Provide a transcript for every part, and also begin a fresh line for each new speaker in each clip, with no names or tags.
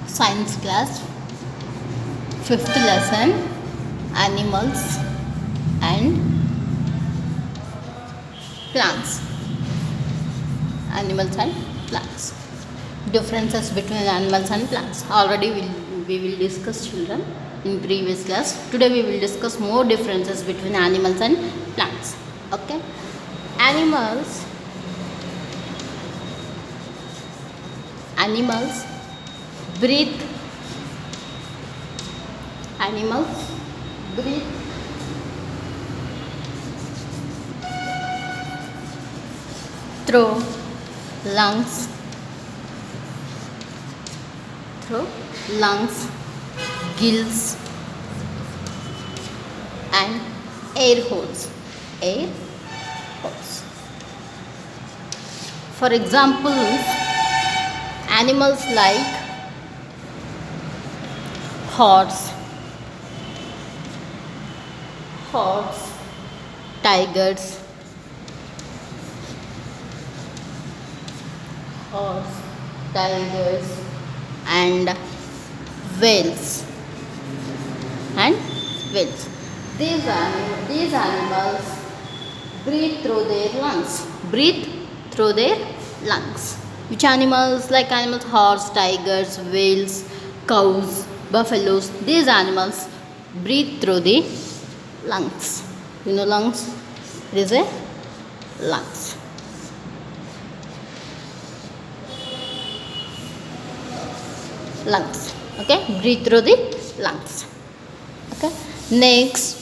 Science class, 5th lesson, animals and plants. Animals and plants. Differences between animals and plants. Already we will discuss, children, in previous class. Today we will discuss more differences between animals and plants. Okay. Animals breathe. Animals breathe through lungs, gills and air holes. For example, animals like horse, tigers, and whales. These animals breathe through their lungs. Which animals? Like animals, horse, tigers, whales, cows, buffaloes. These animals breathe through the lungs. You know lungs? It is a lungs. Okay, breathe through the lungs. Okay, next,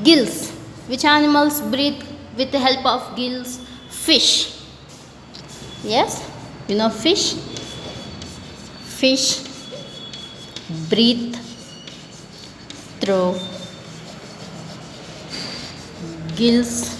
gills. Which animals breathe with the help of gills? Fish. Yes, you know fish breathe through gills.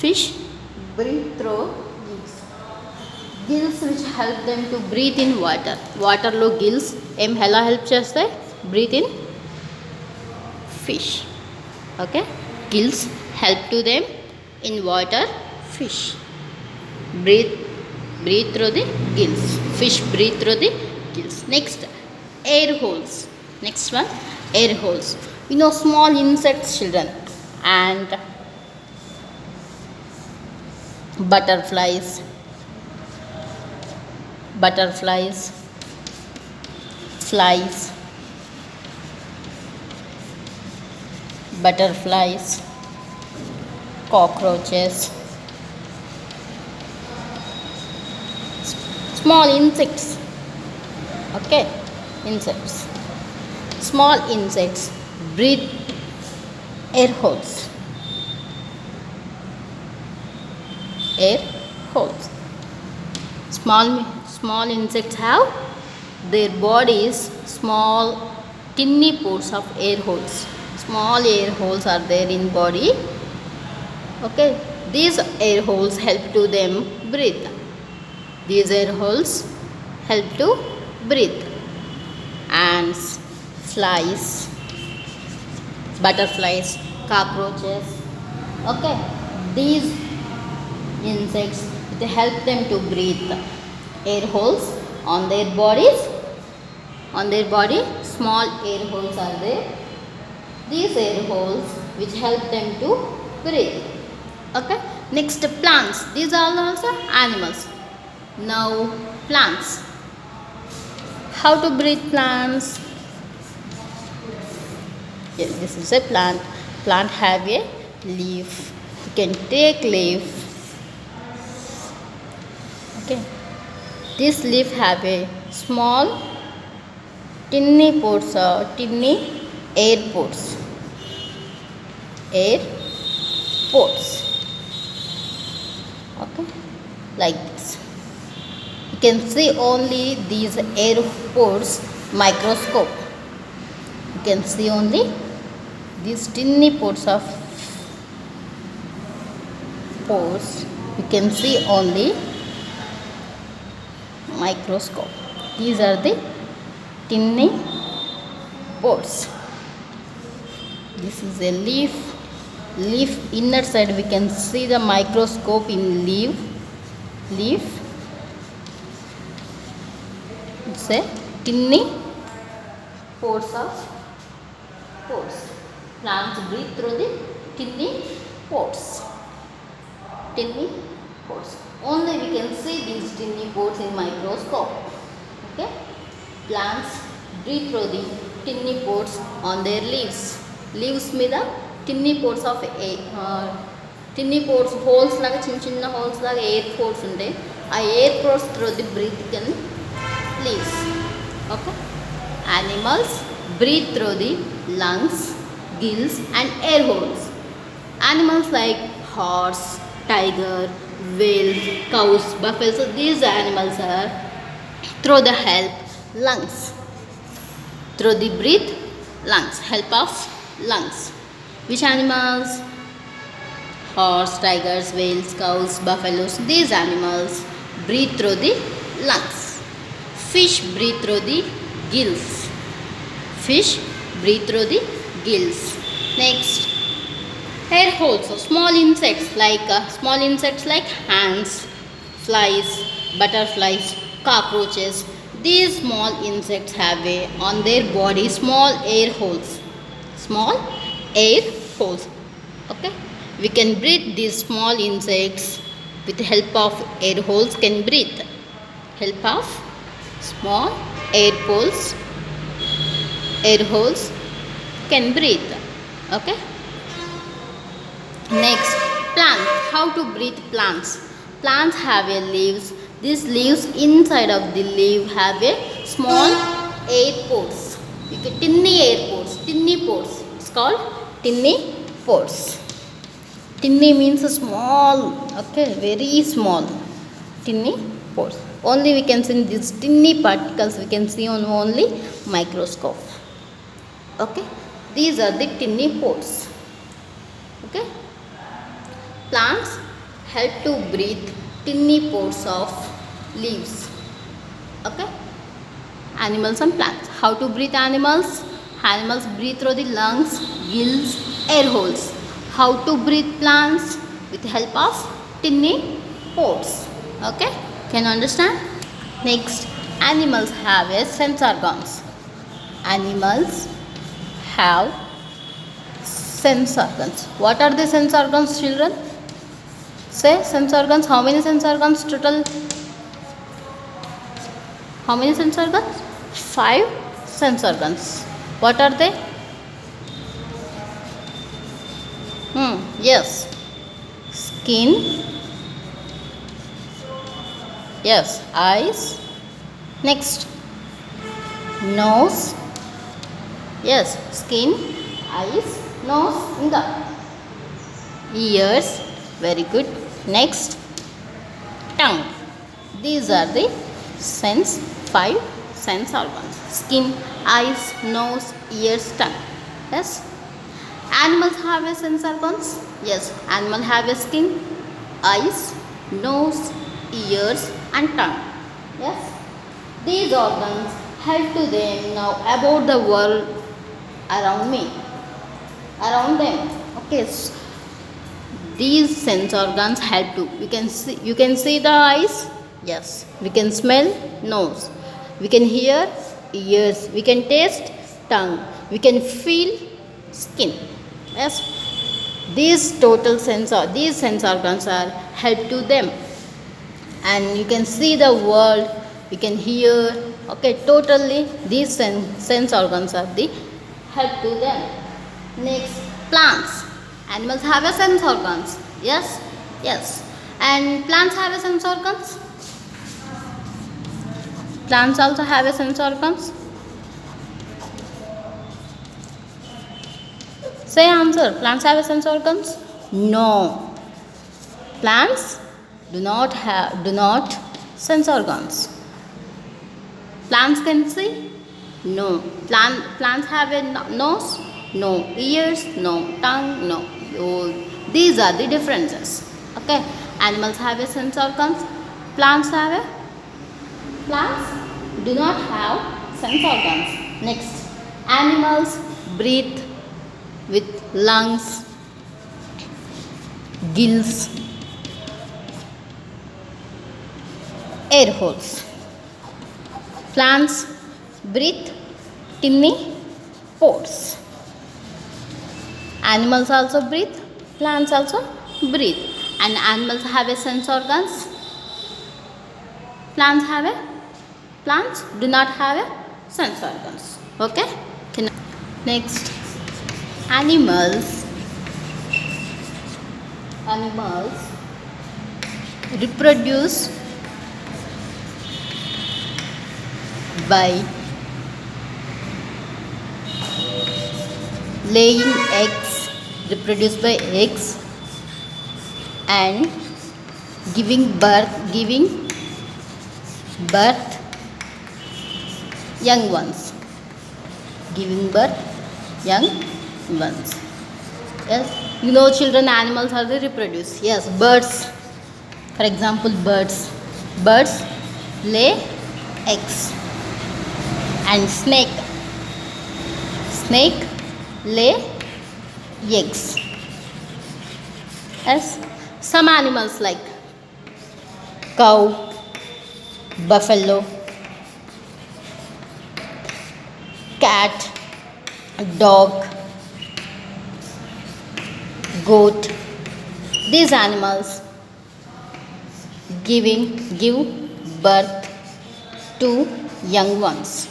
Fish breathe through gills, which help them to breathe in water. Waterlo gills ఎలా help చేస్తాయి? Breathe in fish. Okay, gills help to them in water. Fish breathe through the gills. Fish breathe through the gills. Next, air holes. Next one, air holes. You know small insects, children, and butterflies, cockroaches, small insects. Okay, small insects breathe air holes. Small insects have their bodies small tiny pores of air holes. Small air holes are there in body. Okay, these air holes help to them breathe. Ants, flies, butterflies, cockroaches. Okay, these insects, they help them to breathe. Air holes on their bodies. Small air holes are there. These air holes which help them to breathe. Okay, next, plants. These are also animals. Now plants. How to breathe plants? Yes, this is a plant. Plant have a leaf. You can take leaf. Okay, this leaf have a small tiny air pores. Okay, like this. You can see only these air pores microscope. You can see only these tiny pores. You can see only microscope. These are the tiny pores. This is a leaf. Inner side we can see the microscope in leaf. Say tiny pores of pores. Plants breathe through the tiny pores. Tiny pores. Only we can see these tiny pores in microscope. Okay. Plants breathe through the tiny pores on their leaves. Leaves మీద tiny pores of air. Tiny pores holes లాగా చిన్న చిన్న holes లాగా air pores ఉంటాయి. ఆ air pores through the breathe in leaves. Okay. Animals breathe through the lungs, gills and air holes. Animals like horse, tiger, whale, cows, buffalo, so these animals are through the help lungs. Through the breathe lungs, help of lungs. Which animals? Horse, tigers, whales, cows, buffaloes, these animals breathe through the lungs. Fish breathe through the gills. Fish breathe through the gills. Next, air holes. So small insects like ants, flies, butterflies, cockroaches. These small insects have on their body small air holes. Small air holes. Okay. We can breathe these small insects with the help of air holes. Can breathe. Help of small air holes. Air holes can breathe. Okay. Next, plants. How to breathe plants? Plants have a leaves. These leaves inside of the leaf have a small air pores. You get tiny air pores. Tiny pores. It's called tiny pores. Tiny means small. Okay, very small. Tiny pores. Only we can see these tiny particles. We can see on only microscope. Okay, these are the tiny pores. Okay, plants help to breathe tiny pores of leaves. Okay, animals and plants. How to breathe animals? Animals breathe through the lungs, gills, air holes. How to breathe plants? With the help of tiny pores. Okay, can you understand? Next, animals have a sense organs. Animals have sense organs. What are the sense organs, children? Say sense organs. How many sense organs total? How many sense organs? 5 sense organs. What are they? Yes. Skin. Yes. Eyes. Next. Nose. Yes. Skin, eyes, nose, inga. Ears. Very good. Next. Tongue. These are the 5 sense organs. Skin, eyes, nose, ears, tongue. Yes. Animals have a sense organs. Yes. Animal have a skin, eyes, nose, ears and tongue. Yes. These organs help to them now about the world around me, around them. Okay. These sense organs help to. You can see the eyes. Yes. We can smell, nose. We can hear, ears. We can taste, tongue. We can feel, skin. Yes. These sense organs are help to them, and you can see the world. We can hear. Okay, totally these sense organs are the help to them. Next, plants. Animals have a sense organs. Yes, yes. And plants have a sense organs. Plants also have a sense organs. Say answer. Plants have a sense organs? No. Plants do not sense organs. Plants can see? No. Plants have a nose? No. Ears? No. Tongue? No. These are the differences. Okay. Animals have a sense organs. Plants do not have sense organs. Next, animals breathe with lungs, gills, air holes. Plants breathe tiny pores. Animals also breathe, plants also breathe. And animals have a sense organs. Plants do not have a sense organs. Okay. Next, animals reproduce by laying eggs, and giving birth young ones. Yes, you know children, animals are they reproduce. Yes, birds, for example, birds lay eggs. And snake lay eggs. Yes, some animals like cow, buffalo, cat, dog, goat, these animals give birth to young ones.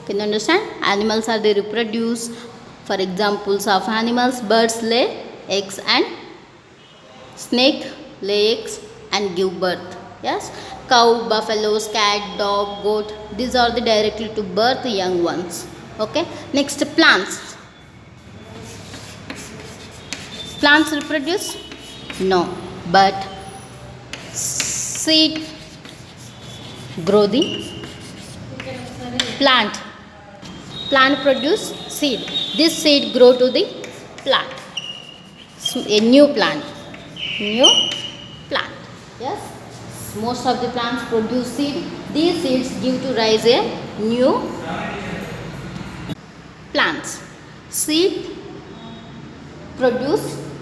Can you understand? Animals are they reproduce. For examples of animals, birds lay eggs and snake lay eggs and give birth. Yes, cow, buffaloes, cat, dog, goat, these are the directly to birth young ones. Okay. Next, plants reproduce? No, but seed grow the plant produce seed. This seed grow to the plant, a new plant. Yes, most of the plants produce seed. These seeds give to rise a new plants.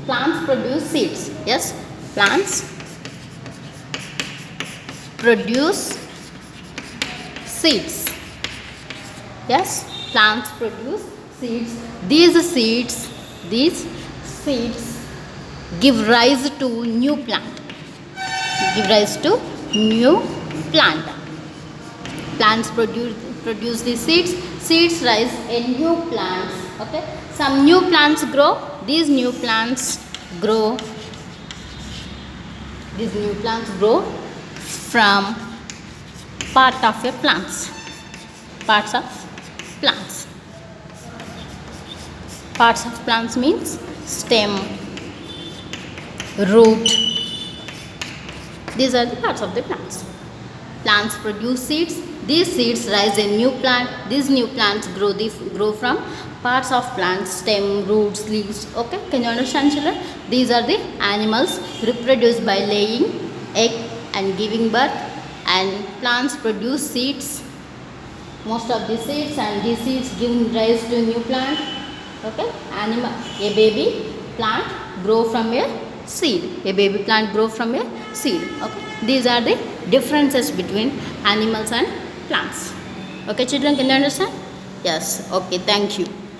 Plants produce seeds. Yes, plants produce seeds. Yes, plants produce seeds. These seeds give rise to new plant. Plants produce the seeds. Seeds rise in new plants. Okay, some new plants grow. These new plants grow from parts of plants. Parts of plants means stem, root. These are the parts of the plants. Plants produce seeds. These seeds rise a new plant. These new plants grow from parts of plants, stem, roots, leaves. Okay, can you understand, children? These are the animals reproduce by laying egg and giving birth. And plants produce seeds, most of the seeds, and these seeds give rise to a new plant. Okay, a baby plant grow from a seed. Okay, these are the differences between animals and plants. Okay, children, can you understand? Yes. Okay, thank you.